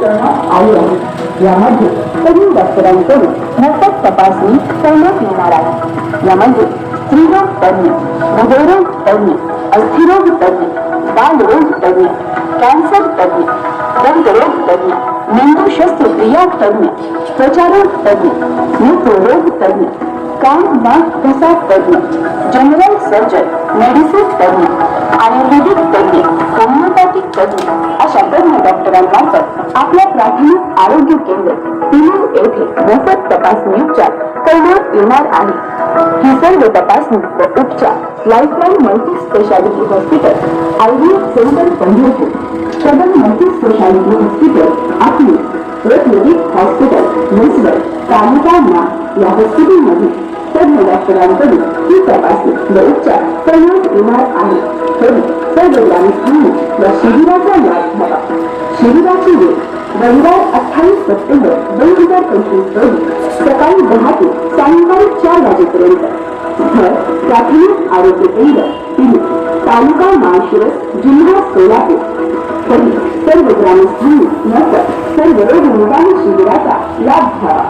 करण्यात आली आहे। यामध्ये तज्ञ डॉक्टरांकडून मोफत तपासणी करण्यात येणार आहे। यामध्ये स्त्रीरोग तज्ञ, हृदयरोग तज्ञ, अस्थिरोग तज्ञ, बालरोग तज्ञ, कॅन्सर तज्ञ, दंतरोग तज्ञ, मेंदू शस्त्रक्रिया तज्ञ, त्वचारोग तज्ञ, नेत्ररोग तज्ञ, कान नाक घसा तज्ञ, जनरल सर्जन, मेडिसिन तज्ञ, आयुर्वेदिक तज्ञ, होमिओपॅथिक तज्ञ अशा तज्ञ डॉक्टरांमार्फत आपल्या प्राथमिक आरोग्य केंद्र पिलूर येथे मोफत तपासणी उपचार करण्यात येणार आहे। ही सर्व तपासणी व उपचार lifeline multi speciality hospital, IVF centre Pandharpur, सबन मल्टी स्पेशालिटी हॉस्पिटल, आपली रत्नदीप हॉस्पिटल, मुसळ, तालुका या हॉस्पिटलमध्ये तज्ञ डॉक्टरांकडून ही तपासणी व उपचार करण्यात येणार आहे। तरी सर्व ग्रामस्थांनी या शिबिराचा लाभ घ्यावा। शिबिराची वेळ रविवार 28 सप्टेंबर 2025 रोजी सकाळी 10 ते सायंकाळी 4 वाजेपर्यंत। स्थळ प्राथमिक आरोग्य केंद्र पिलूर, तालुका माळशिरस, जिल्हा सोलापूर। तरी सर्व ग्रामस्थांनी सर्व रोग निदान शिबिराचा लाभ घ्यावा।